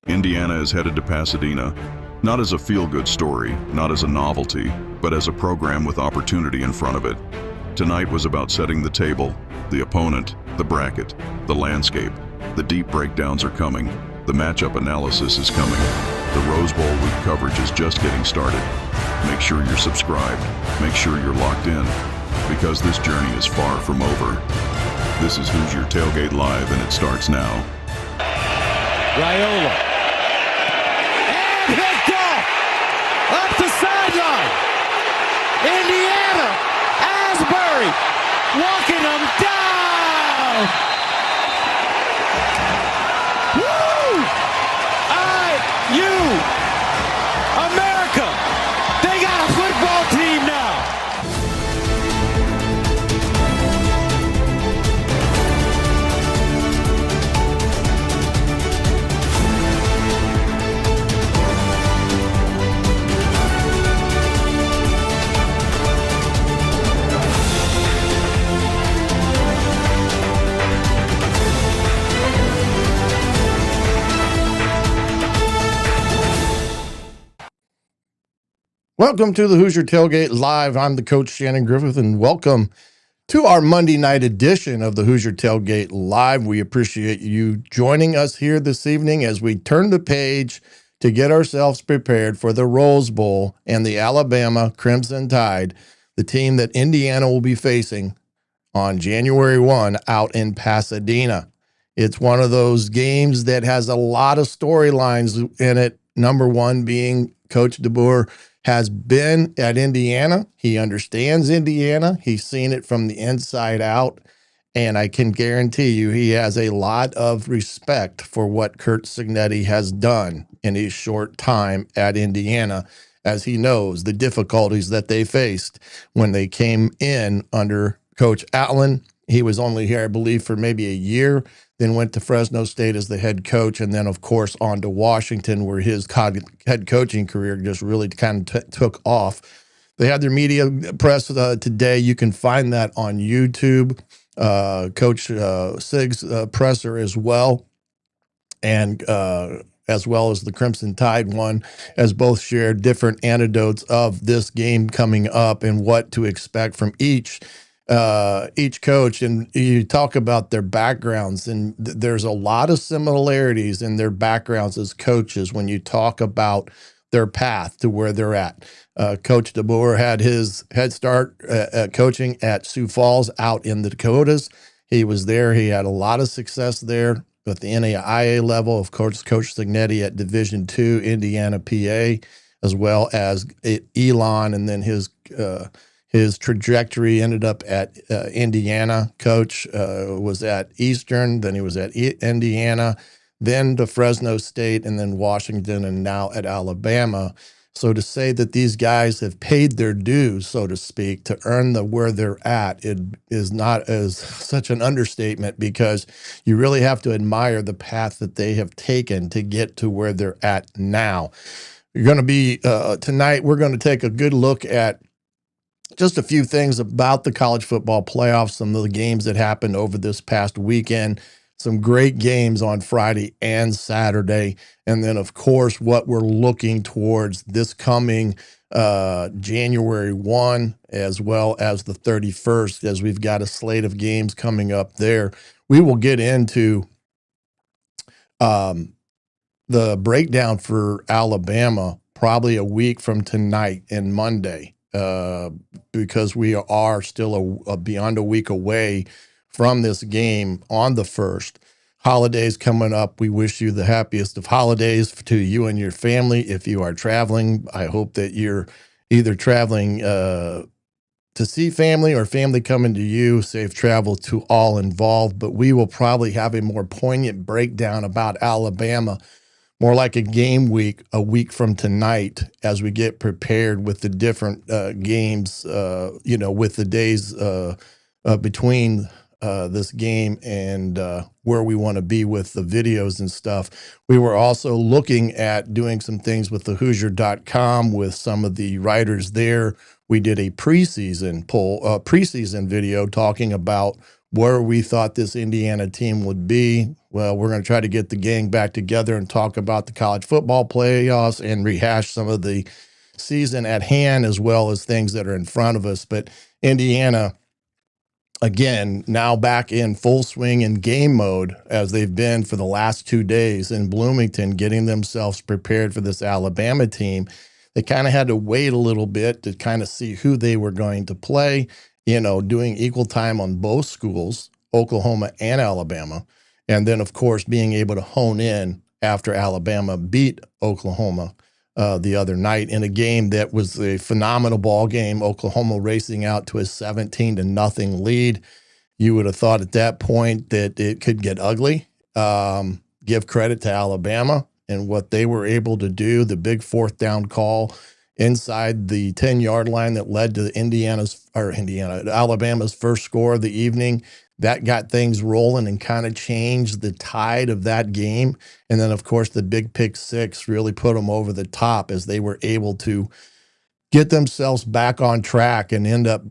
Indiana is headed to Pasadena, not as a feel-good story, not as a novelty, but as a program with opportunity in front of it. Tonight was about setting the table, the opponent, the bracket, the landscape. The deep breakdowns are coming. The matchup analysis is coming. The Rose Bowl week coverage is just getting started. Make sure you're subscribed. Make sure you're locked in, because this journey is far from over. This is Hoosier Tailgate Live, and it starts now. Raiola. And picked off! Up the sideline! Indiana! Asbury! Walking them down! Woo! IU! America! They got a football team now! Welcome to the Hoosier Tailgate Live. I'm the coach, Shannon Griffith, and welcome to our Monday night edition of the Hoosier Tailgate Live. We appreciate you joining us here this evening as we turn the page to get ourselves prepared for the Rose Bowl and the Alabama Crimson Tide, the team that Indiana will be facing on January 1 out in Pasadena. It's one of those games that has a lot of storylines in it, number one being Coach DeBoer has been at Indiana. He understands Indiana. He's seen it from the inside out. And I can guarantee you he has a lot of respect for what Curt Cignetti has done in his short time at Indiana, as he knows the difficulties that they faced when they came in under Coach Allen. He was only here, I believe, for maybe a year, then went to Fresno State as the head coach, and then, of course, on to Washington, where his head coaching career just really kind of took off. They had their media press today. You can find that on YouTube. Coach Sig's presser as well, and as well as the Crimson Tide one, as both shared different anecdotes of this game coming up and what to expect from each coach. And you talk about their backgrounds, and there's a lot of similarities in their backgrounds as coaches when you talk about their path to where they're at. Coach DeBoer had his head start coaching at Sioux Falls out in the Dakotas. He was there. He had a lot of success there at the NAIA level. Of course, Coach Cignetti at Division II, Indiana, PA, as well as Elon, and then his trajectory ended up at Indiana. Coach was at Eastern, then he was at Indiana, then to Fresno State, and then Washington, and now at Alabama. So to say that these guys have paid their dues, so to speak, to earn where they're at, it is not as such an understatement, because you really have to admire the path that they have taken to get to where they're at now. You're going to be tonight, we're going to take a good look at just a few things about the college football playoffs, some of the games that happened over this past weekend, some great games on Friday and Saturday, and then, of course, what we're looking towards this coming January 1, as well as the 31st, as we've got a slate of games coming up there. We will get into the breakdown for Alabama probably a week from tonight and Monday. Because we are still beyond a week away from this game on the 1st. Holidays coming up. We wish you the happiest of holidays to you and your family. If you are traveling, I hope that you're either traveling to see family or family coming to you. Safe travel to all involved. But we will probably have a more poignant breakdown about Alabama, more like a game week, a week from tonight, as we get prepared with the different games, with the days between this game and where we want to be with the videos and stuff. We were also looking at doing some things with the Hoosier.com with some of the writers there. We did a preseason video talking about where we thought this Indiana team would be. Well, we're going to try to get the gang back together and talk about the college football playoffs and rehash some of the season at hand, as well as things that are in front of us. But Indiana, again, now back in full swing and game mode as they've been for the last 2 days in Bloomington, getting themselves prepared for this Alabama team. They kind of had to wait a little bit to kind of see who they were going to play, doing equal time on both schools, Oklahoma and Alabama. And then, of course, being able to hone in after Alabama beat Oklahoma the other night in a game that was a phenomenal ball game. Oklahoma racing out to a 17-0 lead. You would have thought at that point that it could get ugly. Give credit to Alabama and what they were able to do. The big fourth down call inside the 10-yard line that led to Alabama's first score of the evening. That got things rolling and kind of changed the tide of that game. And then, of course, the big pick six really put them over the top as they were able to get themselves back on track and end up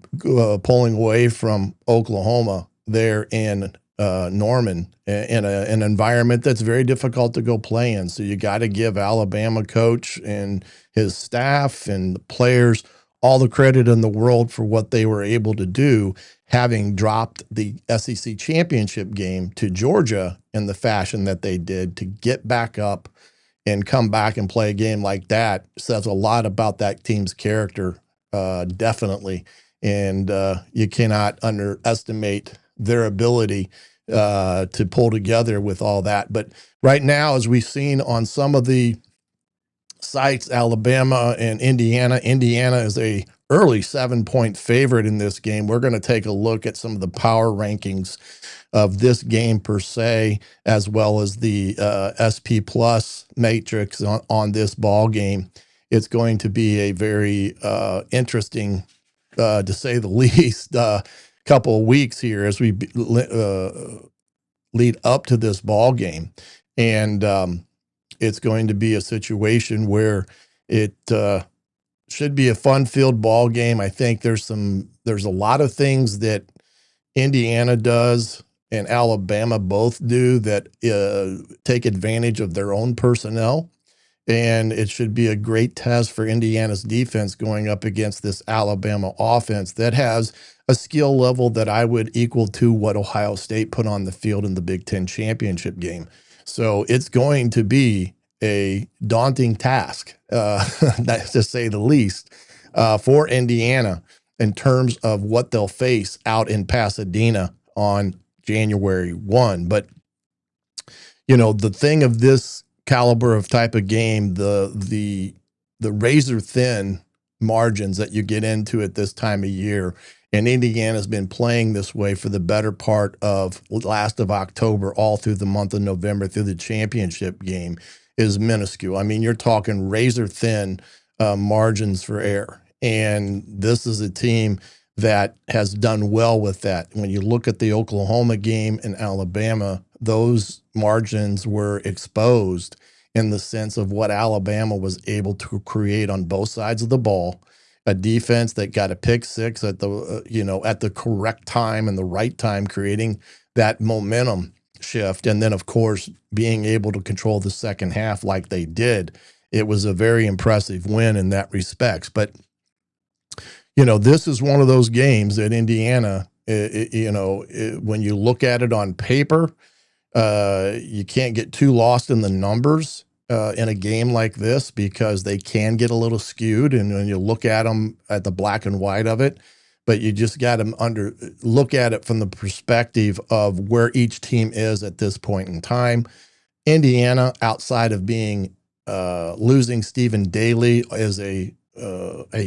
pulling away from Oklahoma there in Norman in an environment that's very difficult to go play in. So you got to give Alabama coach and his staff and the players all the credit in the world for what they were able to do, having dropped the SEC championship game to Georgia in the fashion that they did. To get back up and come back and play a game like that says a lot about that team's character, definitely. And you cannot underestimate their ability to pull together with all that. But right now, as we've seen on some of the sites, Alabama and Indiana is a early 7-point favorite in this game. We're going to take a look at some of the power rankings of this game per se, as well as the SP Plus matrix on this ball game. It's going to be a very interesting, to say the least, couple of weeks here as we lead up to this ball game. And it's going to be a situation where it should be a fun-filled ball game. I think there's a lot of things that Indiana does and Alabama both do that take advantage of their own personnel. And it should be a great test for Indiana's defense going up against this Alabama offense that has a skill level that I would equal to what Ohio State put on the field in the Big Ten championship game. So it's going to be a daunting task, to say the least, for Indiana in terms of what they'll face out in Pasadena on January 1. But, the thing of this caliber of type of game, the razor thin margins that you get into at this time of year, and Indiana's been playing this way for the better part of last of October, all through the month of November, through the championship game, is minuscule. I mean, you're talking razor thin margins for error. And this is a team that has done well with that. When you look at the Oklahoma game and Alabama, those margins were exposed in the sense of what Alabama was able to create on both sides of the ball. A defense that got a pick six at the at the correct time and the right time, creating that momentum shift. And then, of course, being able to control the second half like they did. It was a very impressive win in that respects. But, this is one of those games that Indiana, when you look at it on paper, you can't get too lost in the numbers in a game like this, because they can get a little skewed. And when you look at them at the black and white of it, but you just got to look at it from the perspective of where each team is at this point in time. Indiana, outside of being losing Stephen Daly, is a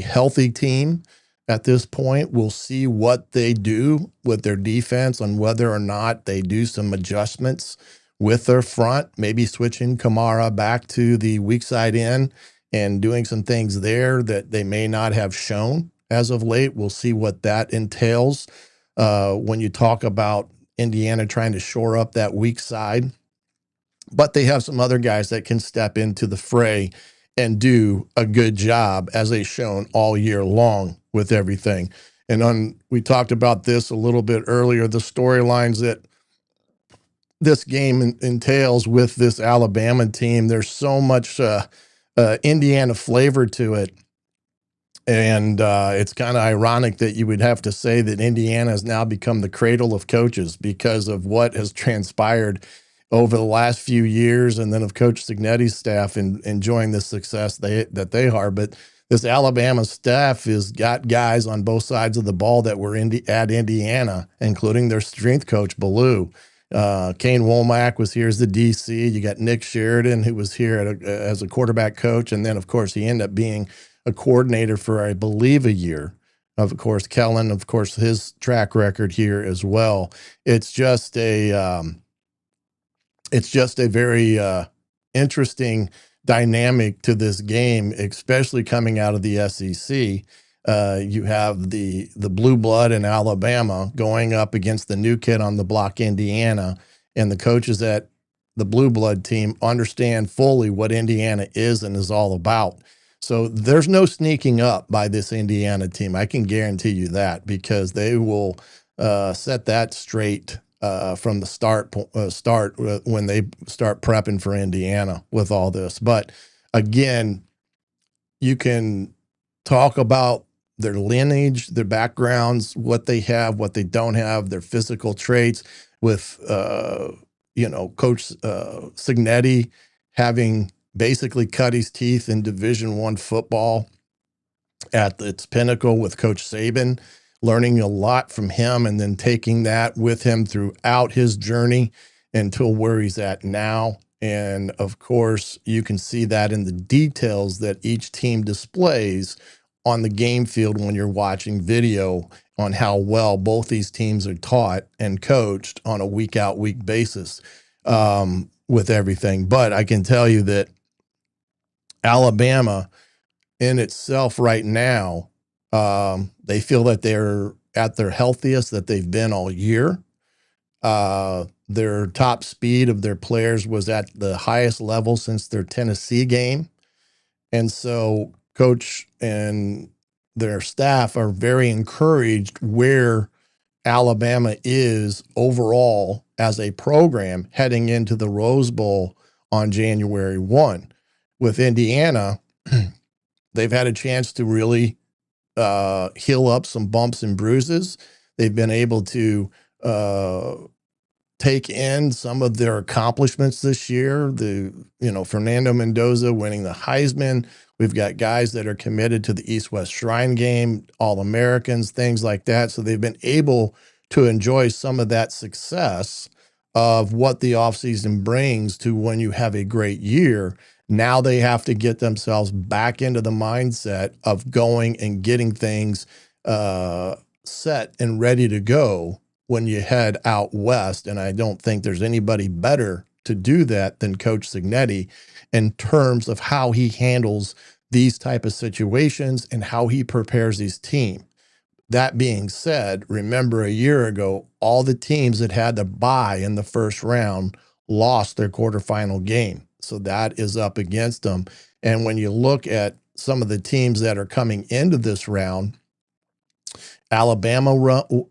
healthy team at this point. We'll see what they do with their defense on whether or not they do some adjustments with their front, maybe switching Kamara back to the weak side in and doing some things there that they may not have shown as of late. We'll see what that entails when you talk about Indiana trying to shore up that weak side. But they have some other guys that can step into the fray and do a good job, as they've shown all year long with everything. And we talked about this a little bit earlier, the storylines that this game entails with this Alabama team. There's so much Indiana flavor to it. And it's kind of ironic that you would have to say that Indiana has now become the cradle of coaches because of what has transpired over the last few years, and then of Coach Signetti's staff in enjoying the success that they are. But this Alabama staff has got guys on both sides of the ball that were at Indiana, including their strength coach, Ballou. Kane Womack was here as the DC. You got Nick Sheridan, who was here as a quarterback coach. And then, of course, he ended up being a coordinator for, I believe, a year. Of course, Kellen, of course, his track record here as well. It's just a very interesting dynamic to this game, especially coming out of the SEC. You have the blue blood in Alabama going up against the new kid on the block, Indiana, and the coaches at the blue blood team understand fully what Indiana is and is all about. So there's no sneaking up by this Indiana team. I can guarantee you that, because they will set that straight from the start when they start prepping for Indiana with all this. But again, you can talk about their lineage, their backgrounds, what they have, what they don't have, their physical traits with, Coach Signetti having basically cut his teeth in Division I football at its pinnacle with Coach Saban, learning a lot from him and then taking that with him throughout his journey until where he's at now. And of course, you can see that in the details that each team displays on the game field when you're watching video on how well both these teams are taught and coached on a week out, week basis with everything. But I can tell you that Alabama in itself right now, they feel that they're at their healthiest that they've been all year. Their top speed of their players was at the highest level since their Tennessee game. And so coach and their staff are very encouraged where Alabama is overall as a program heading into the Rose Bowl on January 1. With Indiana, they've had a chance to really heal up some bumps and bruises. They've been able to take in some of their accomplishments this year. Fernando Mendoza winning the Heisman. We've got guys that are committed to the East-West Shrine Game, All-Americans, things like that. So they've been able to enjoy some of that success of what the offseason brings to when you have a great year. Now they have to get themselves back into the mindset of going and getting things set and ready to go when you head out west. And I don't think there's anybody better to do that than Coach Signetti in terms of how he handles these type of situations and how he prepares his team. That being said, remember a year ago, all the teams that had to bye in the first round lost their quarterfinal game. So that is up against them. And when you look at some of the teams that are coming into this round, Alabama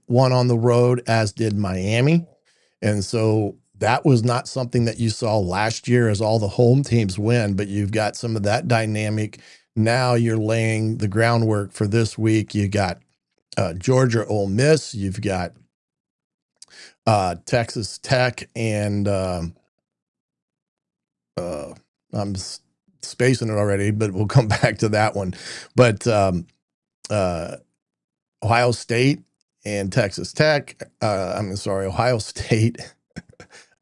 won on the road, as did Miami. And so that was not something that you saw last year as all the home teams win, but you've got some of that dynamic. Now you're laying the groundwork for this week. You got Georgia, Ole Miss. You've got Texas Tech, and I'm spacing it already, but we'll come back to that one. But Ohio State and Texas Tech. Ohio State.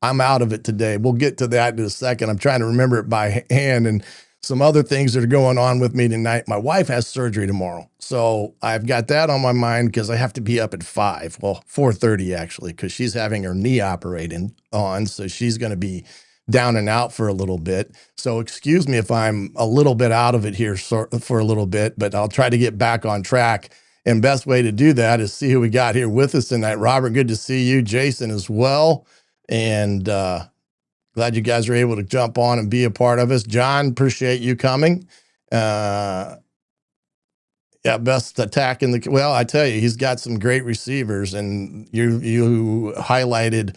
I'm out of it today. We'll get to that in a second. I'm trying to remember it by hand, and some other things that are going on with me tonight. My wife has surgery tomorrow, so I've got that on my mind because I have to be up at 5. Well, 4:30 actually, because she's having her knee operated on, so she's going to be down and out for a little bit. So excuse me if I'm a little bit out of it here for a little bit, but I'll try to get back on track. And best way to do that is see who we got here with us tonight. Robert, good to see you. Jason as well. And glad you guys are able to jump on and be a part of us. John, appreciate you coming. And Yeah, best attack in the well. I tell you, he's got some great receivers, and you highlighted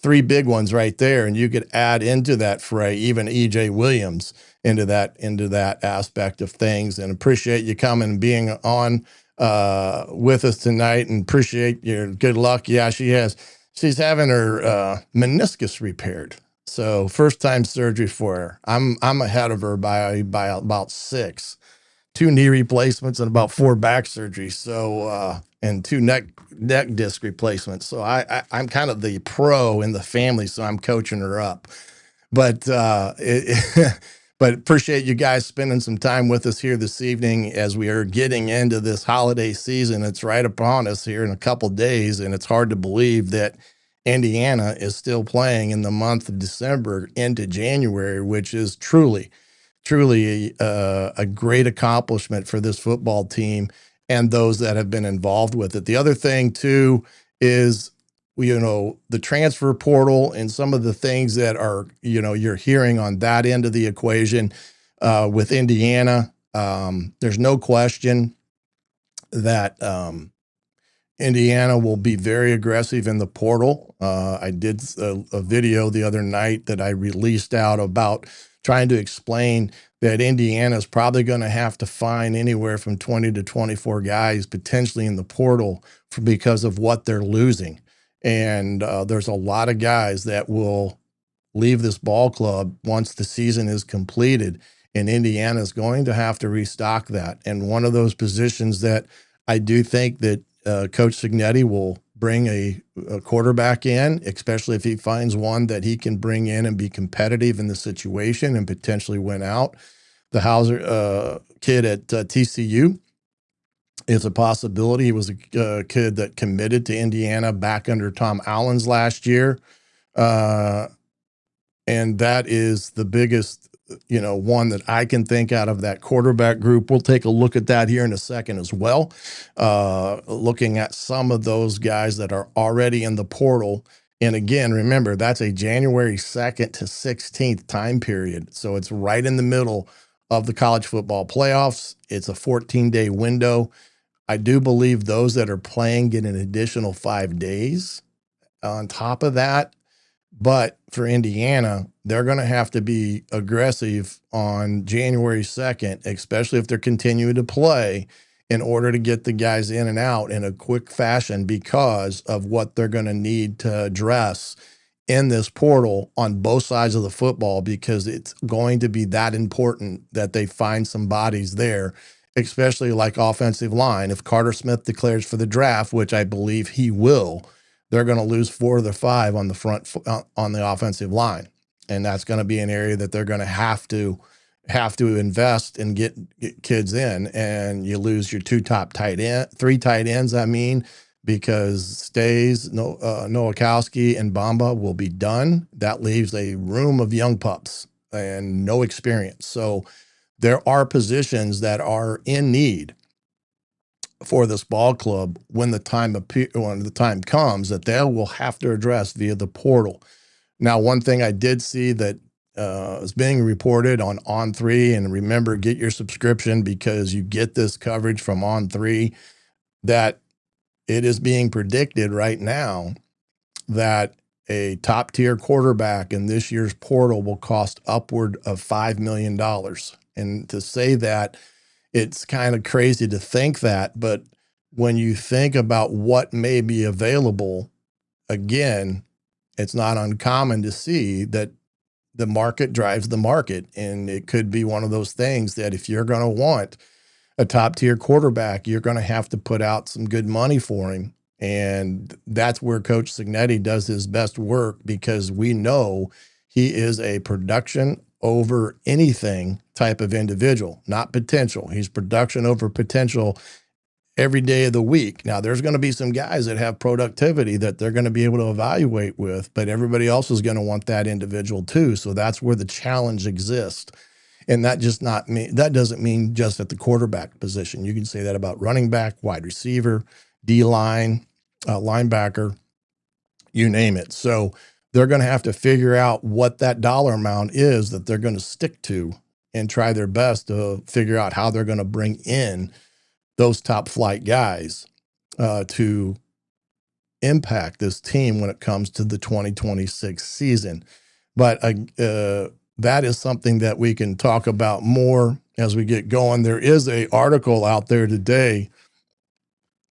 three big ones right there, and you could add into that fray even EJ Williams into that aspect of things. And appreciate you coming and being on with us tonight, and appreciate your good luck. Yeah, she's having her meniscus repaired. So first time surgery for her. I'm ahead of her by about 6. 2 knee replacements and about 4 back surgeries. So, and 2 neck disc replacements. So I'm kind of the pro in the family. So I'm coaching her up, but, but appreciate you guys spending some time with us here this evening as we are getting into this holiday season. It's right upon us here in a couple days. And it's hard to believe that Indiana is still playing in the month of December into January, which is truly a great accomplishment for this football team and those that have been involved with it. The other thing too is, the transfer portal and some of the things that are, you're hearing on that end of the equation with Indiana. There's no question that Indiana will be very aggressive in the portal. I did a video the other night that I released out about trying to explain that Indiana is probably going to have to find anywhere from 20 to 24 guys potentially in the portal because of what they're losing. And there's a lot of guys that will leave this ball club once the season is completed, and Indiana is going to have to restock that. And one of those positions that I do think that Coach Signetti will bring a quarterback in, especially if he finds one that he can bring in and be competitive in the situation and potentially win out. The Hauser kid at TCU is a possibility. He was a kid that committed to Indiana back under Tom Allen's last year. And that is the biggest, one that I can think out of that quarterback group. We'll take a look at that here in a second as well. Looking at some of those guys that are already in the portal. And again, remember, that's a January 2nd to 16th time period. So it's right in the middle of the college football playoffs. It's a 14-day window. I do believe those that are playing get an additional 5 days on top of that. But for Indiana, they're going to have to be aggressive on January 2nd, especially if they're continuing to play, in order to get the guys in and out in a quick fashion because of what they're going to need to address in this portal on both sides of the football, because it's going to be that important that they find some bodies there, especially like offensive line. If Carter Smith declares for the draft, which I believe he will, they're going to lose 4 of their 5 on the front on the offensive line. And that's going to be an area that they're going to have to invest and get kids in. And you lose your 3 tight ends, because Nowakowski and Bamba will be done. That leaves a room of young pups and no experience. So there are positions that are in need for this ball club when the time comes that they will have to address via the portal. Now, one thing I did see that is being reported on On3, and remember, get your subscription because you get this coverage from On3, that it is being predicted right now that a top-tier quarterback in this year's portal will cost upward of $5 million. And to say that, it's kind of crazy to think that, but when you think about what may be available, again, it's not uncommon to see that the market drives the market. And it could be one of those things that if you're going to want a top tier quarterback, you're going to have to put out some good money for him. And that's where Coach Signetti does his best work, because we know he is a production over anything type of individual, not potential. He's production over potential every day of the week. Now, there's going to be some guys that have productivity that they're going to be able to evaluate with, but everybody else is going to want that individual too. So that's where the challenge exists. And that doesn't mean just at the quarterback position. You can say that about running back, wide receiver, D-line, linebacker, you name it. So they're going to have to figure out what that dollar amount is that they're going to stick to and try their best to figure out how they're going to bring in those top flight guys to impact this team when it comes to the 2026 season. But that is something that we can talk about more as we get going. There is a article out there today,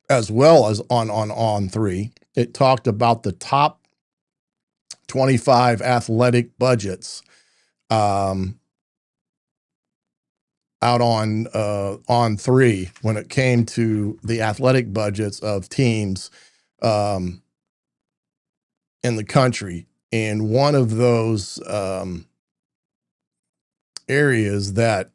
as well as on 3. It talked about the top 25 athletic budgets out on 3 when it came to the athletic budgets of teams in the country. And one of those areas that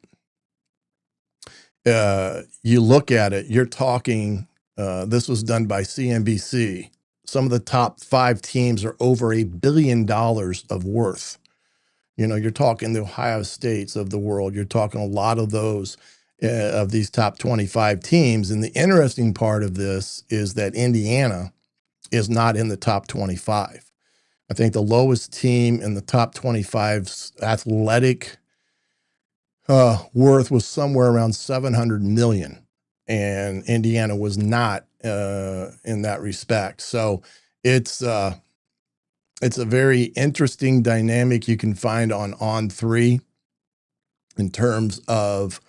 you look at it, you're talking, this was done by CNBC. Some of the top 5 teams are over $1 billion of worth. You know, you're talking the Ohio States of the world. You're talking a lot of those of these top 25 teams. And the interesting part of this is that Indiana is not in the top 25. I think the lowest team in the top 25's athletic worth was somewhere around 700 million, and Indiana was not in that respect. So it's a very interesting dynamic you can find on 3 in terms of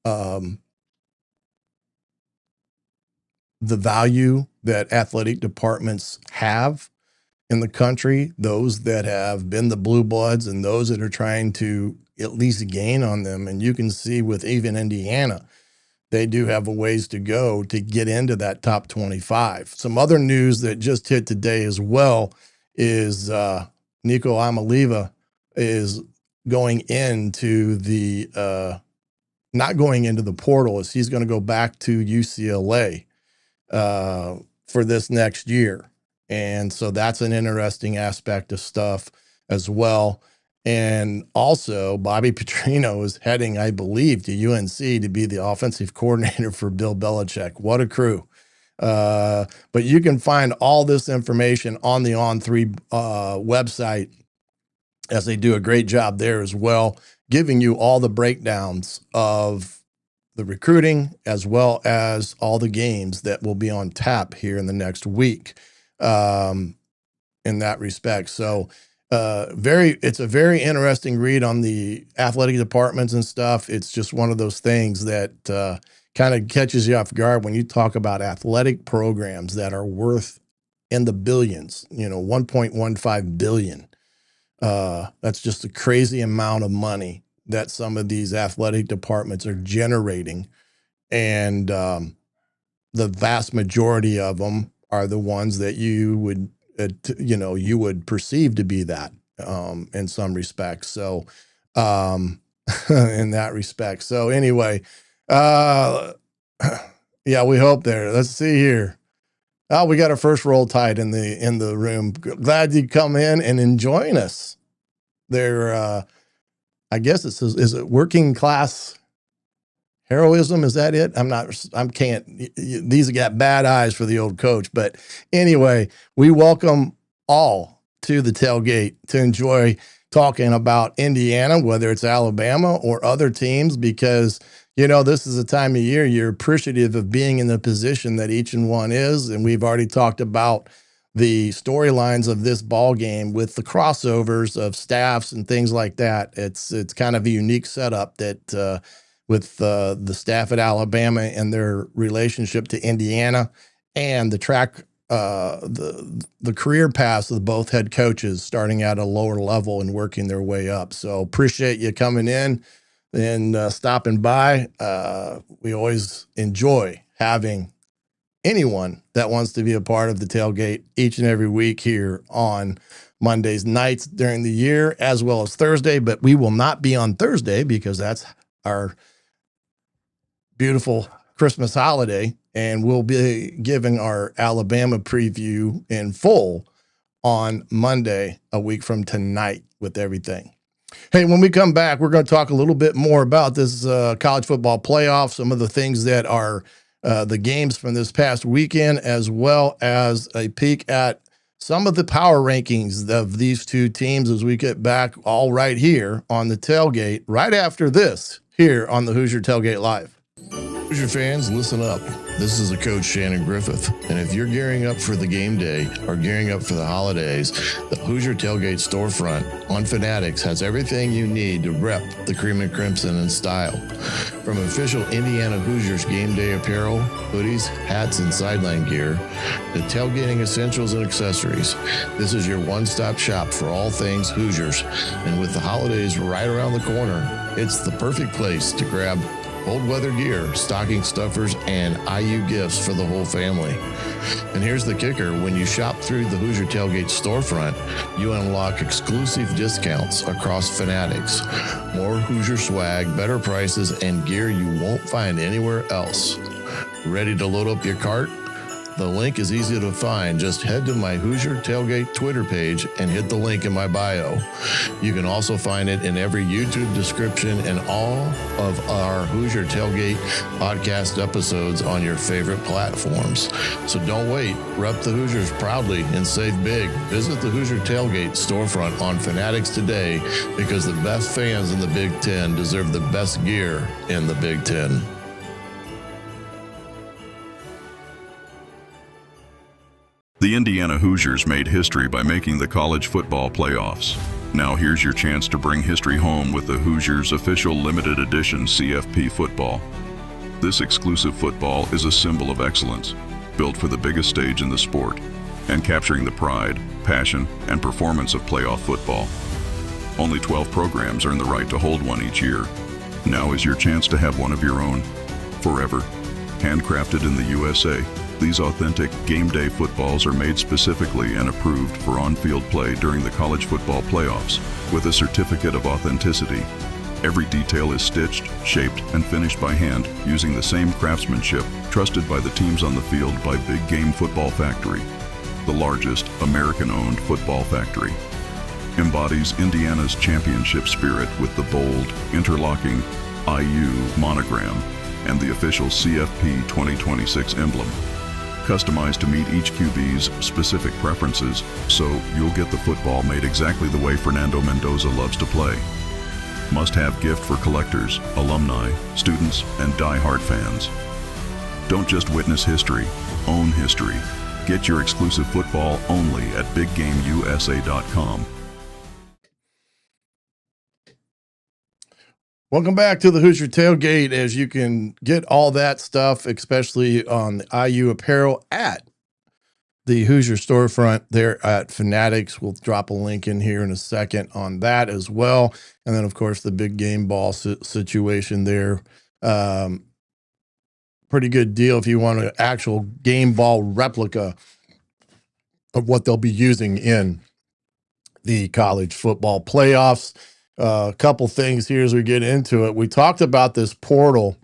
the value that athletic departments have in the country, those that have been the blue bloods and those that are trying to at least gain on them. And you can see with even Indiana, they do have a ways to go to get into that top 25. Some other news that just hit today as well is Nico Amaliva is going into the not going into the portal, as he's going to go back to UCLA for this next year. And so that's an interesting aspect of stuff as well. And also, Bobby Petrino is heading, I believe, to UNC to be the offensive coordinator for Bill Belichick. What a crew. But you can find all this information on the On3 website, as they do a great job there as well, giving you all the breakdowns of the recruiting as well as all the games that will be on tap here in the next week in that respect. So it's a very interesting read on the athletic departments and stuff. It's just one of those things that kind of catches you off guard when you talk about athletic programs that are worth in the billions, 1.15 billion. That's just a crazy amount of money that some of these athletic departments are generating. And the vast majority of them are the ones that you would, you would perceive to be that in some respects. So in that respect. So anyway, yeah, we hope there. Let's see here. Oh, we got our first Roll Tide in the room. Glad you come in and join us. They're, I guess is it working class heroism? Is that it? These have got bad eyes for the old coach. But anyway, we welcome all to the tailgate to enjoy talking about Indiana, whether it's Alabama or other teams, because this is a time of year you're appreciative of being in the position that each and one is. And we've already talked about the storylines of this ball game with the crossovers of staffs and things like that. It's kind of a unique setup that with the staff at Alabama and their relationship to Indiana, and the track, the career paths of both head coaches starting at a lower level and working their way up. So appreciate you coming in and stopping by. We always enjoy having anyone that wants to be a part of the tailgate each and every week here on Mondays nights during the year, as well as Thursday. But we will not be on Thursday because that's our beautiful Christmas holiday, and we'll be giving our Alabama preview in full on Monday, a week from tonight, with everything. Hey, when we come back, we're going to talk a little bit more about this college football playoff, some of the things that are the games from this past weekend, as well as a peek at some of the power rankings of these two teams as we get back, all right here on the tailgate, right after this, here on the Hoosier Tailgate Live. Hoosier fans, listen up. This is the coach, Shannon Griffith. And if you're gearing up for the game day or gearing up for the holidays, the Hoosier Tailgate storefront on Fanatics has everything you need to rep the cream and crimson in style. From official Indiana Hoosiers game day apparel, hoodies, hats, and sideline gear, to tailgating essentials and accessories, this is your one-stop shop for all things Hoosiers. And with the holidays right around the corner, it's the perfect place to grab cold weather gear, stocking stuffers, and IU gifts for the whole family. And here's the kicker. When you shop through the Hoosier Tailgate storefront, you unlock exclusive discounts across Fanatics. More Hoosier swag, better prices, and gear you won't find anywhere else. Ready to load up your cart? The link is easy to find. Just head to my Hoosier Tailgate Twitter page and hit the link in my bio. You can also find it in every YouTube description and all of our Hoosier Tailgate podcast episodes on your favorite platforms. So don't wait. Rep the Hoosiers proudly and save big. Visit the Hoosier Tailgate storefront on Fanatics today, because the best fans in the Big Ten deserve the best gear in the Big Ten. The Indiana Hoosiers made history by making the college football playoffs. Now here's your chance to bring history home with the Hoosiers official limited edition CFP football. This exclusive football is a symbol of excellence, built for the biggest stage in the sport, and capturing the pride, passion, and performance of playoff football. Only 12 programs earn the right to hold one each year. Now is your chance to have one of your own, forever. Handcrafted in the USA, these authentic game day footballs are made specifically and approved for on-field play during the college football playoffs with a certificate of authenticity. Every detail is stitched, shaped, and finished by hand using the same craftsmanship trusted by the teams on the field by Big Game Football Factory, the largest American-owned football factory. Embodies Indiana's championship spirit with the bold, interlocking IU monogram and the official CFP 2026 emblem. Customized to meet each QB's specific preferences, so you'll get the football made exactly the way Fernando Mendoza loves to play. Must-have gift for collectors, alumni, students, and die-hard fans. Don't just witness history, own history. Get your exclusive football only at BigGameUSA.com. Welcome back to the Hoosier Tailgate. As you can get all that stuff, especially on the IU apparel, at the Hoosier storefront there at Fanatics. We'll drop a link in here in a second on that as well. And then, of course, the big game ball situation there. Pretty good deal if you want an actual game ball replica of what they'll be using in the college football playoffs. A couple things here as we get into it. We talked about this portal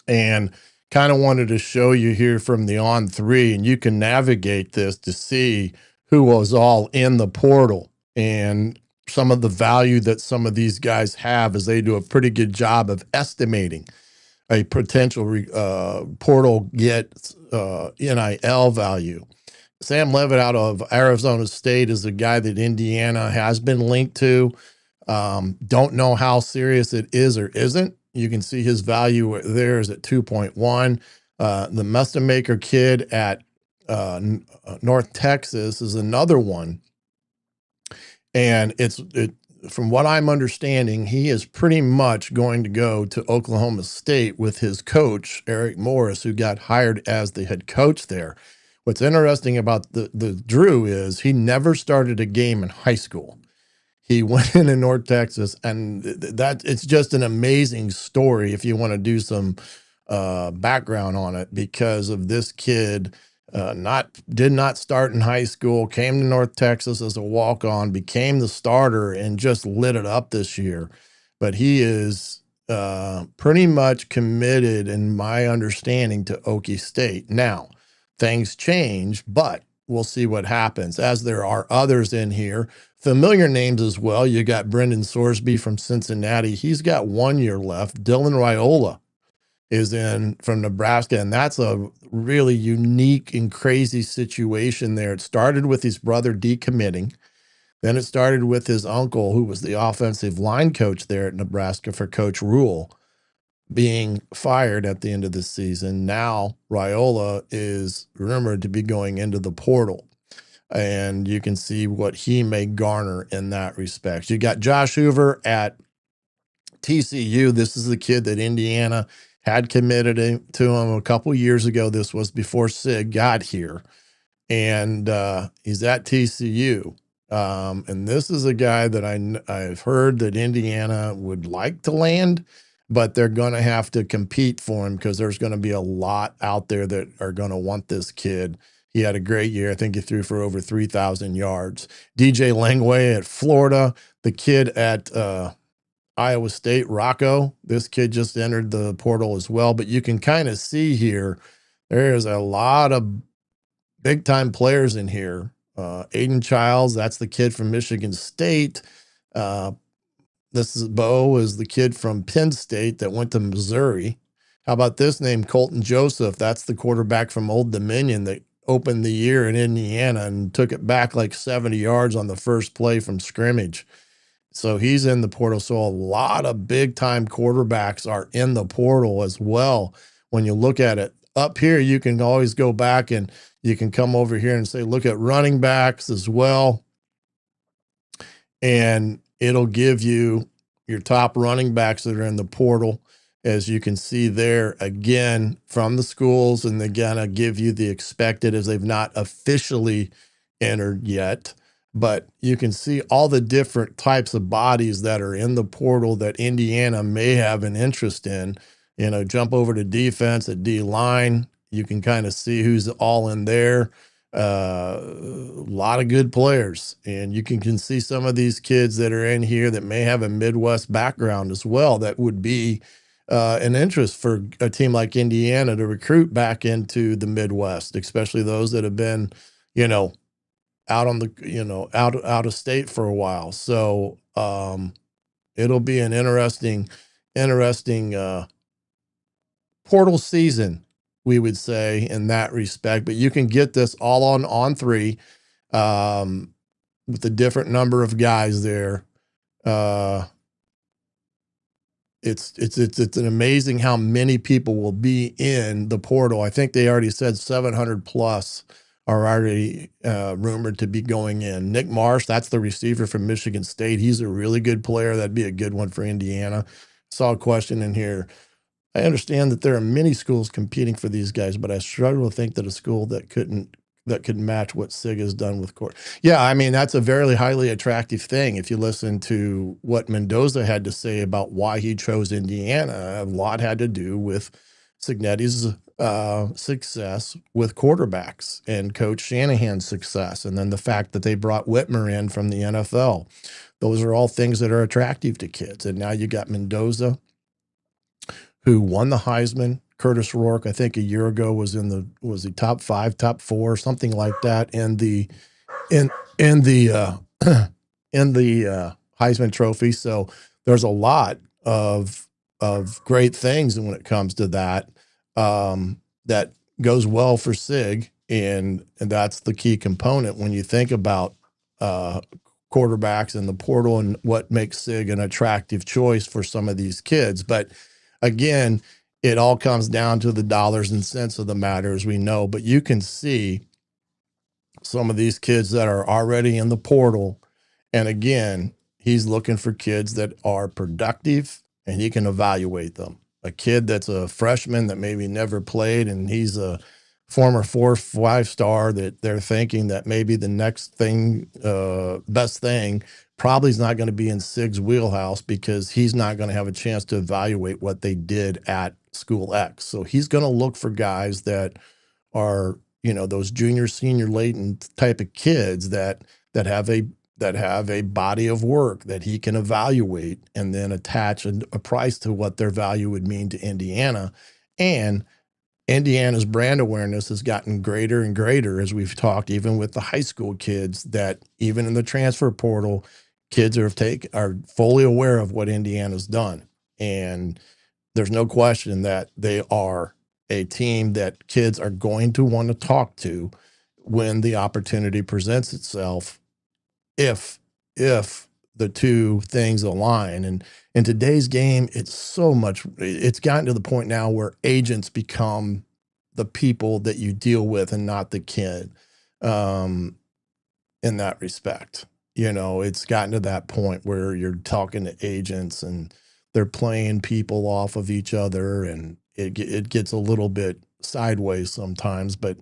and kind of wanted to show you here from the On3, and you can navigate this to see who was all in the portal and some of the value that some of these guys have, as they do a pretty good job of estimating a potential portal get NIL value. Sam Levitt out of Arizona State is a guy that Indiana has been linked to. Don't know how serious it is or isn't. You can see his value there is at 2.1. The Mustinmaker kid at North Texas is another one. And from what I'm understanding, he is pretty much going to go to Oklahoma State with his coach, Eric Morris, who got hired as the head coach there. What's interesting about the Drew is he never started a game in high school. He went into North Texas, and that it's just an amazing story if you want to do some background on it, because of this kid did not start in high school, came to North Texas as a walk-on, became the starter, and just lit it up this year. But he is pretty much committed, in my understanding, to Okie State. Now, things change, but we'll see what happens, as there are others in here. Familiar names as well. You got Brendan Sorsby from Cincinnati. He's got 1 year left. Dylan Raiola is in from Nebraska, and that's a really unique and crazy situation there. It started with his brother decommitting. Then it started with his uncle, who was the offensive line coach there at Nebraska for Coach Rule, being fired at the end of the season. Now Raiola is rumored to be going into the portal, and you can see what he may garner in that respect. You got Josh Hoover at TCU. This is the kid that Indiana had committed to him a couple years ago. This was before Sig got here, and he's at TCU. And this is a guy that I've heard that Indiana would like to land, but they're going to have to compete for him because there's going to be a lot out there that are going to want this kid. He had a great year. I think he threw for over 3,000 yards. DJ Langway at Florida, the kid at Iowa State, Rocco. This kid just entered the portal as well, but you can kind of see here, there's a lot of big time players in here. Aiden Childs, that's the kid from Michigan State. This is Bo, is the kid from Penn State that went to Missouri. How about this name, Colton Joseph? That's the quarterback from Old Dominion that opened the year in Indiana and took it back like 70 yards on the first play from scrimmage. So he's in the portal. So a lot of big time quarterbacks are in the portal as well. When you look at it up here, you can always go back and you can come over here and say, look at running backs as well. And it'll give you your top running backs that are in the portal, as you can see there again from the schools. And they're going to give you the expected, as they've not officially entered yet. But you can see all the different types of bodies that are in the portal that Indiana may have an interest in. You know, jump over to defense at D-line. You can kind of see who's all in there. A lot of good players. And you can see some of these kids that are in here that may have a Midwest background as well that would be an interest for a team like Indiana to recruit back into the Midwest, especially those that have been, you know, out on the, you know, out of state for a while. So it'll be an interesting portal season, we would say, in that respect. But you can get this all on three with a different number of guys there. It's an amazing how many people will be in the portal. I think they already said 700 plus are already rumored to be going in. Nick Marsh, that's the receiver from Michigan State. He's a really good player. That'd be a good one for Indiana. Saw a question in here. I understand that there are many schools competing for these guys, but I struggle to think that a school that could match what SIG has done with Court. Yeah, I mean, that's a very highly attractive thing. If you listen to what Mendoza had to say about why he chose Indiana, a lot had to do with Signetti's success with quarterbacks and Coach Shanahan's success, and then the fact that they brought Whitmer in from the NFL. Those are all things that are attractive to kids. And now you got Mendoza, who won the Heisman. Curtis Rourke, I think a year ago, was the top 5, top 4, something like that in the Heisman Trophy. So there's a lot of great things when it comes to that. That goes well for SIG, and that's the key component when you think about quarterbacks in the portal and what makes SIG an attractive choice for some of these kids. But again, it all comes down to the dollars and cents of the matter, as we know. But you can see some of these kids that are already in the portal, and again, he's looking for kids that are productive and he can evaluate them. A kid that's a freshman that maybe never played and he's a former 4 or 5 star that they're thinking that maybe the next thing, best thing, probably is not going to be in SIG's wheelhouse because he's not going to have a chance to evaluate what they did at school X. So he's going to look for guys that are, you know, those junior, senior, latent type of kids that have a body of work that he can evaluate and then attach a price to what their value would mean to Indiana. And Indiana's brand awareness has gotten greater and greater, as we've talked, even with the high school kids, that even in the transfer portal, kids are fully aware of what Indiana's done. And there's no question that they are a team that kids are going to want to talk to when the opportunity presents itself, if the two things align. And in today's game, it's gotten to the point now where agents become the people that you deal with and not the kid, in that respect. It's gotten to that point where you're talking to agents and they're playing people off of each other, and it gets a little bit sideways sometimes. But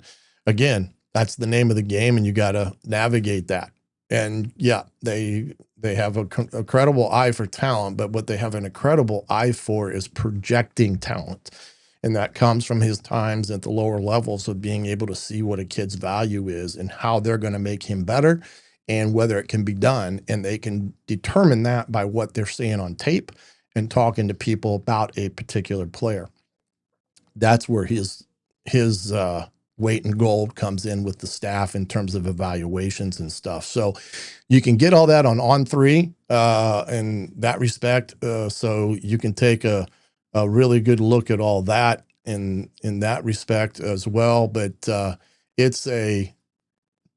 again, that's the name of the game, and you got to navigate that. And yeah, they have a credible eye for talent, but what they have an incredible eye for is projecting talent. And that comes from his times at the lower levels of being able to see what a kid's value is and how they're going to make him better and whether it can be done. And they can determine that by what they're seeing on tape and talking to people about a particular player. That's where his weight and gold comes in with the staff in terms of evaluations and stuff. So you can get all that on On3 in that respect. So you can take a really good look at all that in that respect as well. But it's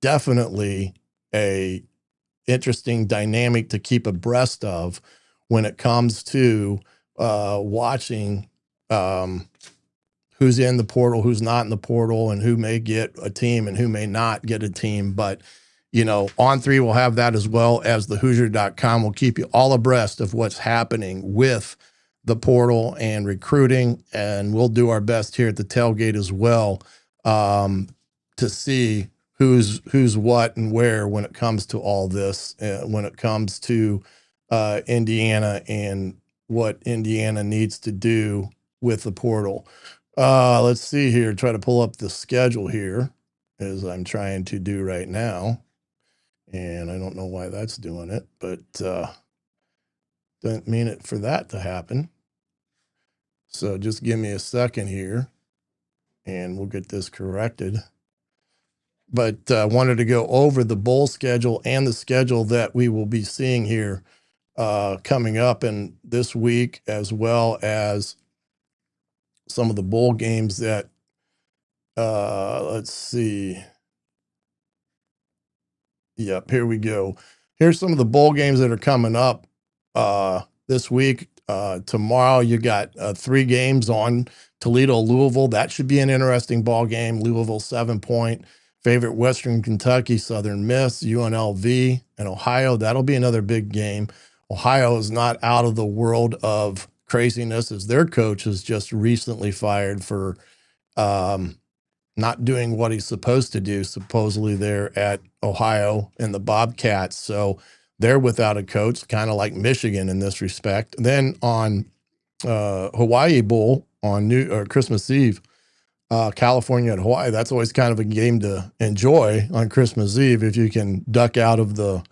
definitely a interesting dynamic to keep abreast of when it comes to watching who's in the portal, who's not in the portal, and who may get a team and who may not get a team. But, On3 will have that, as well as the Hoosier.com will keep you all abreast of what's happening with the portal and recruiting. And we'll do our best here at the tailgate as well to see who's what and where when it comes to all this, when it comes to Indiana and what Indiana needs to do with the portal. Let's see here. Try to pull up the schedule here, as I'm trying to do right now. And I don't know why that's doing it, but didn't mean it for that to happen. So just give me a second here and we'll get this corrected. But I wanted to go over the bowl schedule and the schedule that we will be seeing here coming up in this week, as well as some of the bowl games that, let's see. Yep, here we go. Here's some of the bowl games that are coming up this week. Tomorrow, you got 3 games on Toledo, Louisville. That should be an interesting ball game. Louisville 7-point favorite. Western Kentucky, Southern Miss, UNLV, and Ohio. That'll be another big game. Ohio is not out of the world of craziness, as their coach has just recently fired for not doing what he's supposed to do, supposedly there at Ohio and the Bobcats. So they're without a coach, kind of like Michigan in this respect. Then on Hawaii Bowl on Christmas Eve, California and Hawaii, that's always kind of a game to enjoy on Christmas Eve if you can duck out of the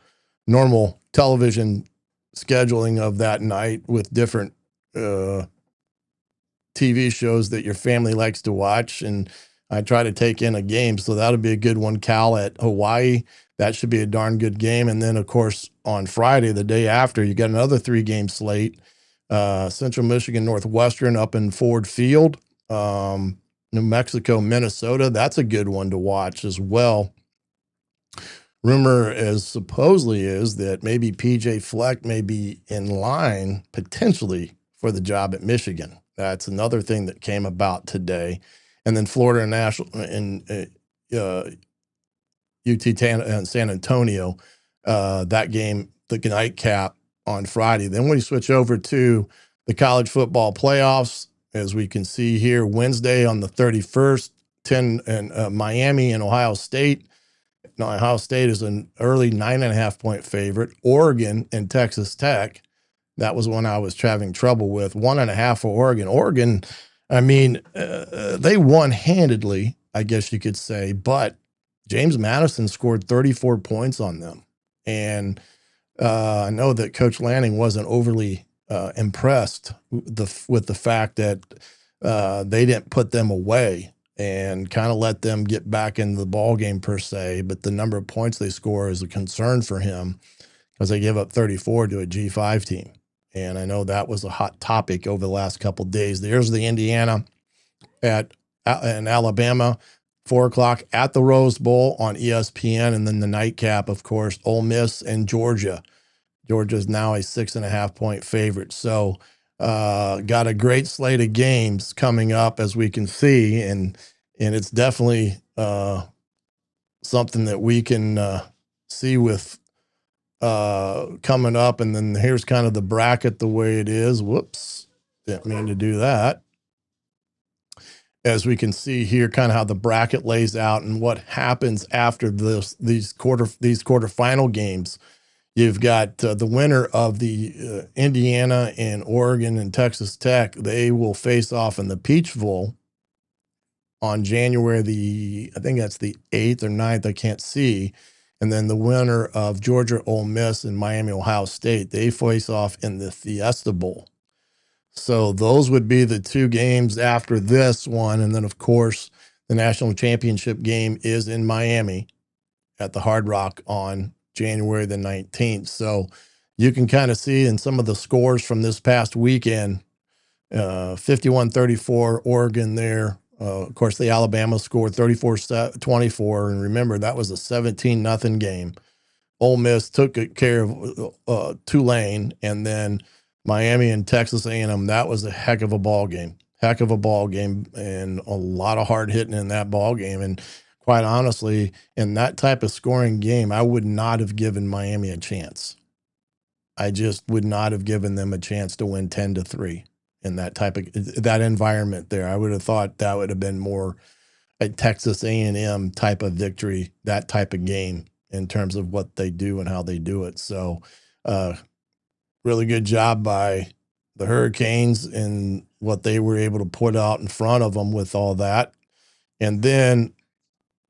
normal television scheduling of that night with different TV shows that your family likes to watch. And I try to take in a game, so that'll be a good one. Cal at Hawaii, that should be a darn good game. And then, of course, on Friday, the day after, you got another 3-game slate. Central Michigan, Northwestern up in Ford Field. New Mexico, Minnesota, that's a good one to watch as well. Rumor supposedly is that maybe PJ Fleck may be in line potentially for the job at Michigan. That's another thing that came about today. And then Florida National and UT and San Antonio, that game, the nightcap on Friday. Then we switch over to the college football playoffs, as we can see here, Wednesday on the 31st, 10 and Miami and Ohio State. Now, Ohio State is an early 9.5-point favorite. Oregon and Texas Tech. That was one I was having trouble with. 1.5 for Oregon. Oregon, I mean, they won handedly, I guess you could say, but James Madison scored 34 points on them. And I know that Coach Lanning wasn't overly impressed with the fact that they didn't put them away and kind of let them get back into the ball game per se. But the number of points they score is a concern for him, because they give up 34 to a G5 team. And I know that was a hot topic over the last couple of days. There's the Indiana in Alabama, 4:00 at the Rose Bowl on ESPN. And then the nightcap, of course, Ole Miss and Georgia. Georgia's now a 6.5-point favorite. So got a great slate of games coming up, as we can see, and it's definitely something that we can see with coming up. And then here's kind of the bracket the way it is. Whoops, didn't mean to do that. As we can see here, kind of how the bracket lays out and what happens after these quarterfinal games. You've got the winner of the Indiana and Oregon and Texas Tech. They will face off in the Peach Bowl on January I think that's the 8th or 9th, I can't see. And then the winner of Georgia Ole Miss and Miami Ohio State, they face off in the Fiesta Bowl. So those would be the two games after this one. And then, of course, the national championship game is in Miami at the Hard Rock on January the 19th. So you can kind of see in some of the scores from this past weekend, 51-34 Oregon there. Of course, the Alabama scored 34-24. And remember, that was a 17-0 game. Ole Miss took care of Tulane, and then Miami and Texas A&M, that was a heck of a ball game. And a lot of hard hitting in that ball game. And quite honestly, in that type of scoring game, I would not have given Miami a chance. I just would not have given them a chance to win 10-3 in that environment there. I would have thought that would have been more a Texas A&M type of victory, that type of game in terms of what they do and how they do it. So, really good job by the Hurricanes and what they were able to put out in front of them with all that. And then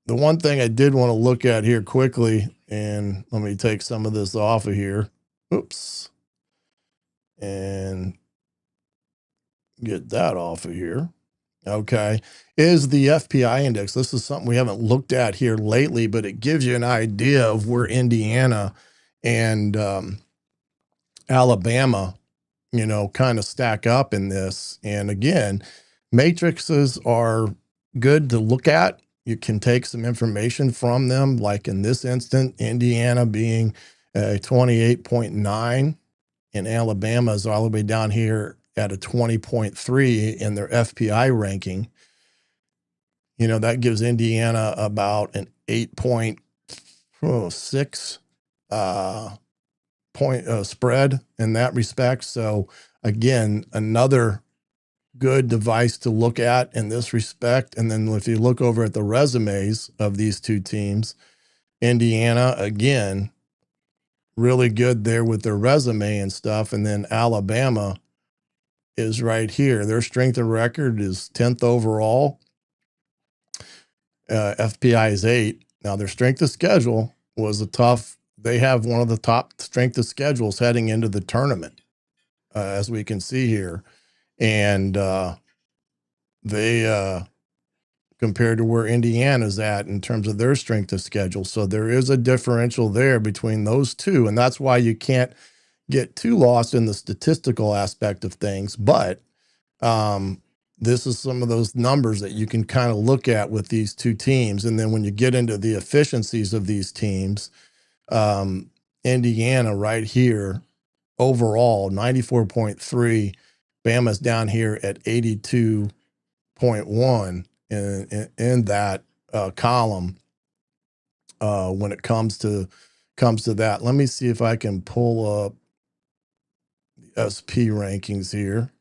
the one thing I did want to look at here quickly, and let me take some of this off of here. Oops. And get that off of here. Okay. Is the FPI index. This is something we haven't looked at here lately, but it gives you an idea of where Indiana and Alabama, kind of stack up in this. And again, matrices are good to look at. You can take some information from them, like in this instant, Indiana being 28.9, and Alabama is all the way down here at a 20.3 in their FPI ranking. That gives Indiana about an 8.6 point spread in that respect. So again, another good device to look at in this respect. And then if you look over at the resumes of these two teams, Indiana, again, really good there with their resume and stuff. And then Alabama is right here. Their strength of record is 10th overall. FPI is 8. Now their strength of schedule was they have one of the top strength of schedules heading into the tournament, as we can see here. And they compared to where Indiana's at in terms of their strength of schedule. So there is a differential there between those two. And that's why you can't get too lost in the statistical aspect of things. But this is some of those numbers that you can kind of look at with these two teams. And then when you get into the efficiencies of these teams, Indiana right here, overall, 94.3. Bama's down here at 82.1 in that column when it comes to that. Let me see if I can pull up the SP rankings here.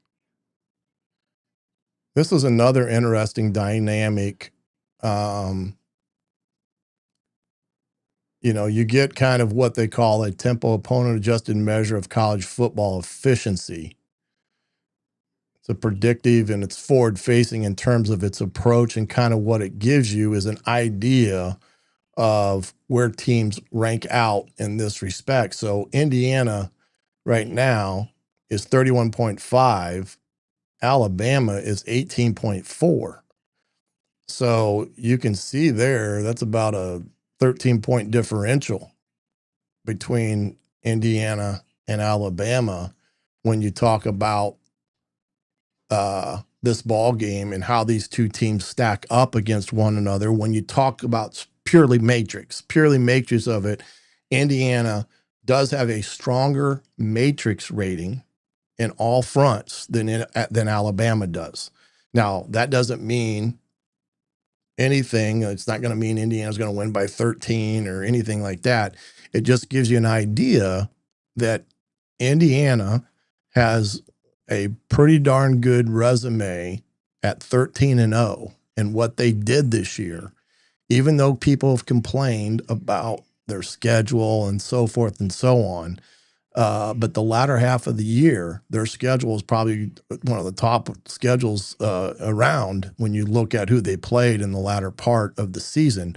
This is another interesting dynamic. You get kind of what they call a tempo opponent adjusted measure of college football efficiency. It's a predictive and it's forward facing in terms of its approach, and kind of what it gives you is an idea of where teams rank out in this respect. So Indiana right now is 31.5. Alabama is 18.4. So you can see there, that's about a 13-point differential between Indiana and Alabama when you talk about this ball game and how these two teams stack up against one another. When you talk about purely matrix of it, Indiana does have a stronger matrix rating in all fronts than Alabama does. Now, that doesn't mean anything. It's not going to mean Indiana's going to win by 13 or anything like that. It just gives you an idea that Indiana has a pretty darn good resume at 13-0 and what they did this year, even though people have complained about their schedule and so forth and so on. But the latter half of the year, their schedule is probably one of the top schedules around when you look at who they played in the latter part of the season.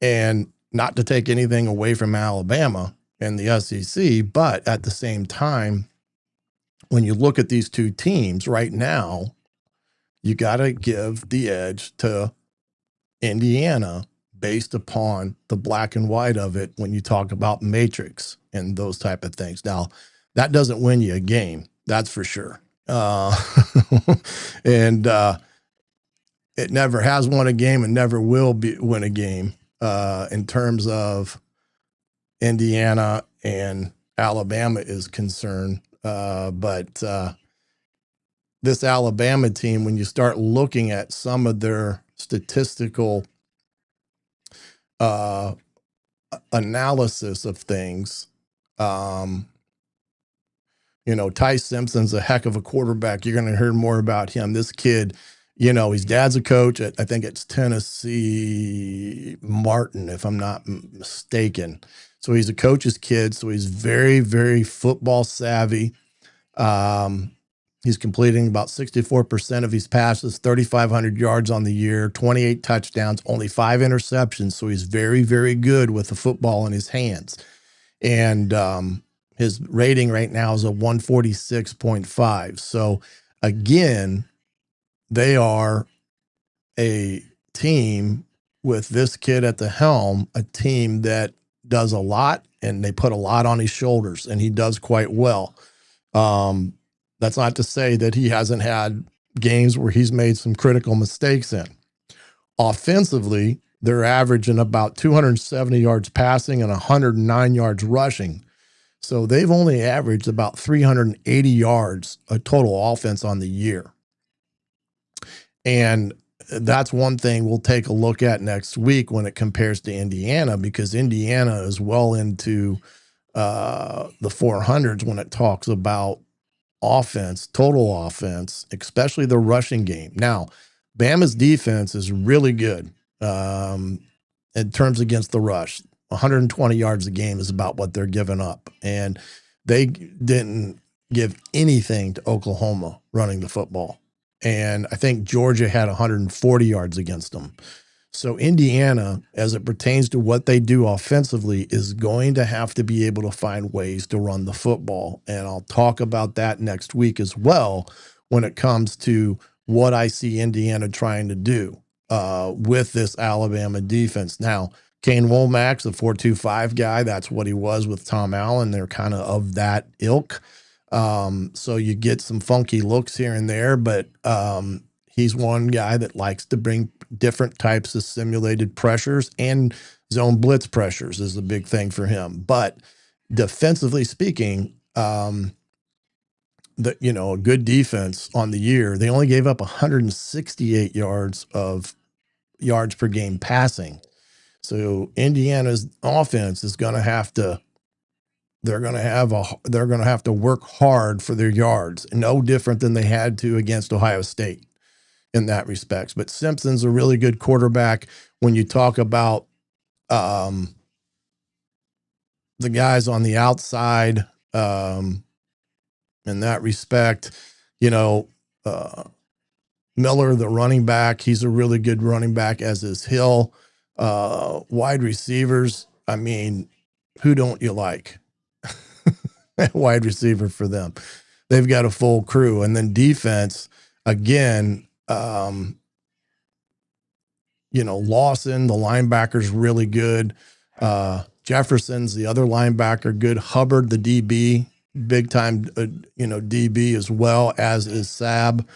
And not to take anything away from Alabama and the SEC, but at the same time, when you look at these two teams right now, you got to give the edge to Indiana based upon the black and white of it when you talk about matrix and those type of things. Now, that doesn't win you a game, that's for sure. And it never has won a game and never will win a game in terms of Indiana and Alabama is concerned. But this Alabama team, when you start looking at some of their statistical analysis of things, Ty Simpson's a heck of a quarterback. You're going to hear more about him. This kid, his dad's a coach at, I think it's Tennessee Martin, if I'm not mistaken. So he's a coach's kid. So he's very, very football savvy. He's completing about 64% of his passes, 3,500 yards on the year, 28 touchdowns, only 5 interceptions. So he's very, very good with the football in his hands. And his rating right now is a 146.5. So again, they are a team with this kid at the helm, a team that does a lot and they put a lot on his shoulders, and he does quite well. That's not to say that he hasn't had games where he's made some critical mistakes in. Offensively, they're averaging about 270 yards passing and 109 yards rushing. So they've only averaged about 380 yards of total offense on the year. And that's one thing we'll take a look at next week when it compares to Indiana, because Indiana is well into the 400s when it talks about offense, total offense, especially the rushing game. Now, Bama's defense is really good in terms against the rush. 120 yards a game is about what they're giving up. And they didn't give anything to Oklahoma running the football. And I think Georgia had 140 yards against them. So Indiana, as it pertains to what they do offensively, is going to have to be able to find ways to run the football. And I'll talk about that next week as well when it comes to what I see Indiana trying to do with this Alabama defense. Now, Kane Womack's a 4.25 guy. That's what he was with Tom Allen. They're kind of that ilk. So you get some funky looks here and there, but he's one guy that likes to bring different types of simulated pressures, and zone blitz pressures is a big thing for him. But defensively speaking, a good defense on the year, they only gave up 168 yards per game passing. So Indiana's offense is going to have to, they're going to have to work hard for their yards, no different than they had to against Ohio State in that respects. But Simpson's a really good quarterback. When you talk about the guys on the outside in that respect, Miller, the running back, he's a really good running back, as is Hill. Wide receivers, I mean, who don't you like? Wide receiver for them. They've got a full crew. And then defense, again, Lawson, the linebacker's really good. Jefferson's the other linebacker, good. Hubbard, the DB, big time, DB as well, as is Sab.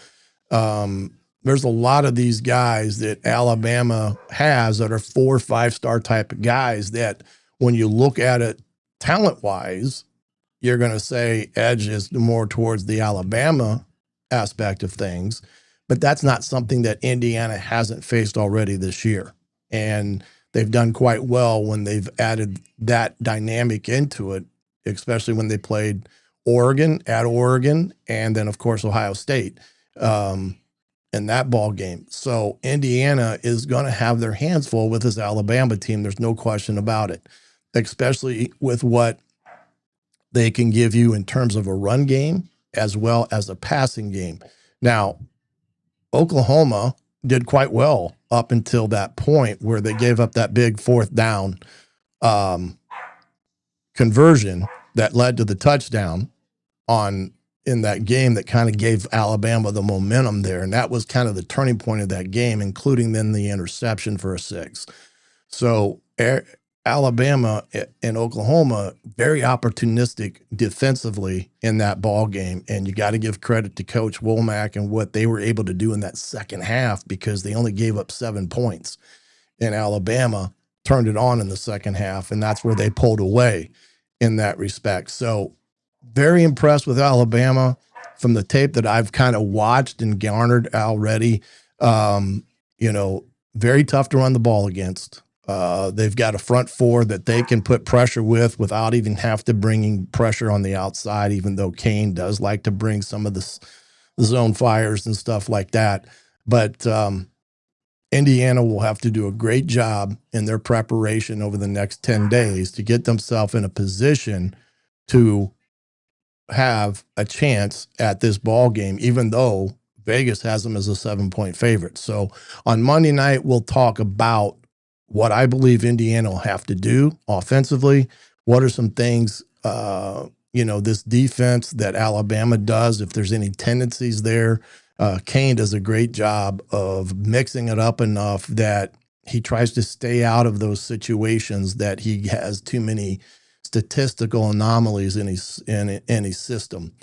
There's a lot of these guys that Alabama has that are 4 or 5 star type of guys that when you look at it talent-wise, you're going to say edge is more towards the Alabama aspect of things, but that's not something that Indiana hasn't faced already this year. And they've done quite well when they've added that dynamic into it, especially when they played Oregon, and then, of course, Ohio State in that ball game. So Indiana is going to have their hands full with this Alabama team. There's no question about it, especially with what they can give you in terms of a run game as well as a passing game. Now, Oklahoma did quite well up until that point where they gave up that big fourth down conversion that led to the touchdown in that game that kind of gave Alabama the momentum there. And that was kind of the turning point of that game, including then the interception for a 6. So Alabama and Oklahoma, very opportunistic defensively in that ball game. And you got to give credit to Coach Womack and what they were able to do in that second half, because they only gave up 7 points. And Alabama turned it on in the second half, and that's where they pulled away in that respect. So very impressed with Alabama from the tape that I've kind of watched and garnered already. Very tough to run the ball against. They've got a front four that they can put pressure with without even have to bringing pressure on the outside, even though Kane does like to bring some of the zone fires and stuff like that. But Indiana will have to do a great job in their preparation over the next 10 days to get themselves in a position to have a chance at this ball game, even though Vegas has them as a 7-point favorite. So on Monday night, we'll talk about what I believe Indiana will have to do offensively. What are some things, this defense that Alabama does, if there's any tendencies there. Kane does a great job of mixing it up enough that he tries to stay out of those situations that he has too many statistical anomalies in his system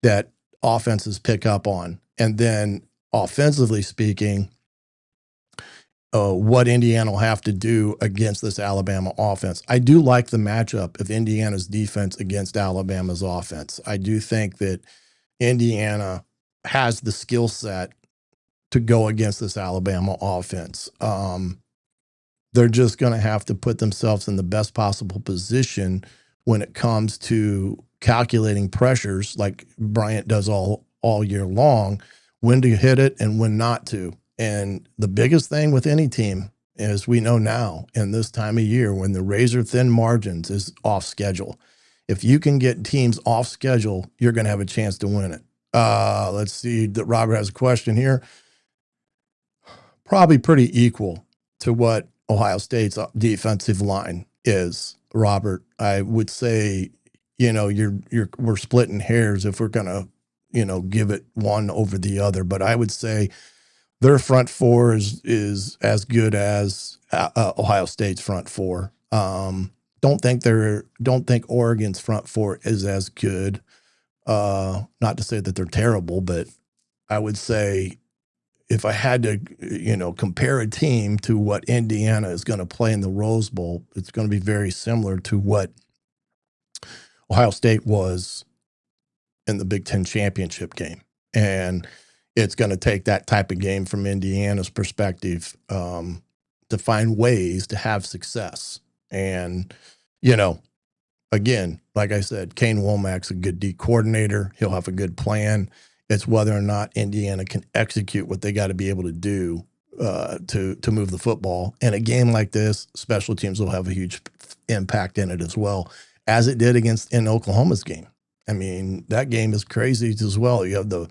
that offenses pick up on. And then offensively speaking, what Indiana will have to do against this Alabama offense. I do like the matchup of Indiana's defense against Alabama's offense. I do think that Indiana has the skill set to go against this Alabama offense. They're just going to have to put themselves in the best possible position when it comes to calculating pressures like Bryant does all year long, when to hit it and when not to. And the biggest thing with any team, as we know now in this time of year, when the razor thin margins is off schedule, if you can get teams off schedule, you're going to have a chance to win it. Let's see that Robert has a question here. Probably pretty equal to what Ohio State's defensive line is, Robert. I would say, we're splitting hairs if we're going to, give it one over the other. But I would say their front four is as good as Ohio State's front four. Don't think Oregon's front four is as good. Not to say that they're terrible, but I would say if I had to, compare a team to what Indiana is going to play in the Rose Bowl, it's going to be very similar to what Ohio State was in the Big Ten championship game. And it's going to take that type of game from Indiana's perspective to find ways to have success. And, again, like I said, Kane Womack's a good D coordinator. He'll have a good plan. It's whether or not Indiana can execute what they got to be able to do to move the football. And a game like this, special teams will have a huge impact in it as well, as it did in Oklahoma's game. I mean, that game is crazy as well. You have the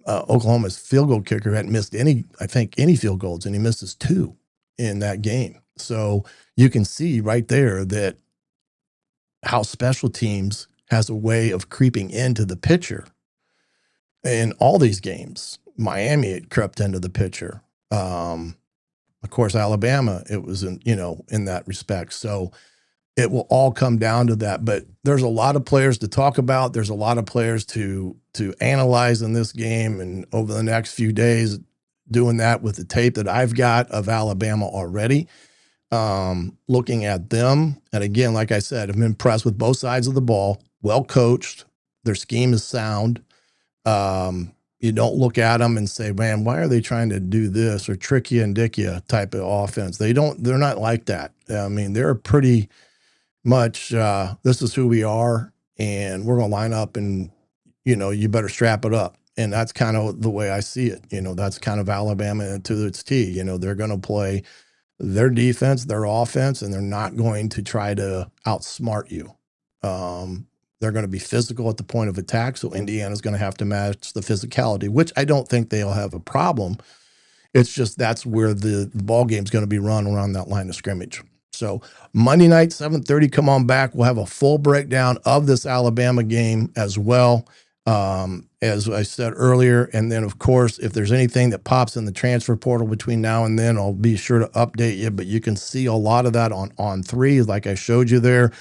Oklahoma's field goal kicker hadn't missed any field goals, and he misses 2 in that game. So you can see right there that how special teams has a way of creeping into the picture. In all these games, Miami, it crept into the picture. Of course, Alabama, it was in that respect. So it will all come down to that. But there's a lot of players to talk about. There's a lot of players to analyze in this game. And over the next few days, doing that with the tape that I've got of Alabama already, looking at them. And again, like I said, I'm impressed with both sides of the ball, well coached. Their scheme is sound. You don't look at them and say, man, why are they trying to do this or trick you and dick you type of offense? They're not like that. I mean, they're pretty much, this is who we are and we're going to line up and, you better strap it up. And that's kind of the way I see it. That's kind of Alabama to its T. They're going to play their defense, their offense, and they're not going to try to outsmart you. They're going to be physical at the point of attack, so Indiana's going to have to match the physicality, which I don't think they'll have a problem. It's just that's where the ball game's going to be run around that line of scrimmage. So Monday night, 7:30, come on back. We'll have a full breakdown of this Alabama game as well, as I said earlier. And then, of course, if there's anything that pops in the transfer portal between now and then, I'll be sure to update you. But you can see a lot of that on 3, like I showed you there,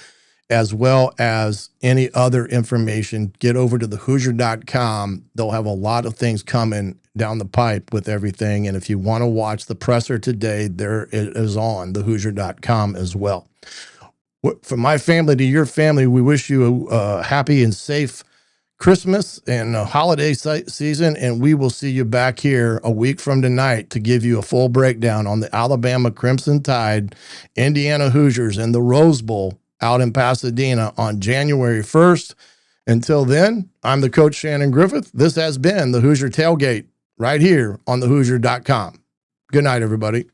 as well as any other information. Get over to the Hoosier.com. They'll have a lot of things coming down the pipe with everything. And if you want to watch the presser today, there it is on the Hoosier.com as well. From my family to your family, we wish you a happy and safe Christmas and a holiday season, and we will see you back here a week from tonight to give you a full breakdown on the Alabama Crimson Tide, Indiana Hoosiers, and the Rose Bowl out in Pasadena on January 1st. Until then, I'm the coach Shannon Griffith. This has been the Hoosier Tailgate right here on the Hoosier.com. Good night, everybody.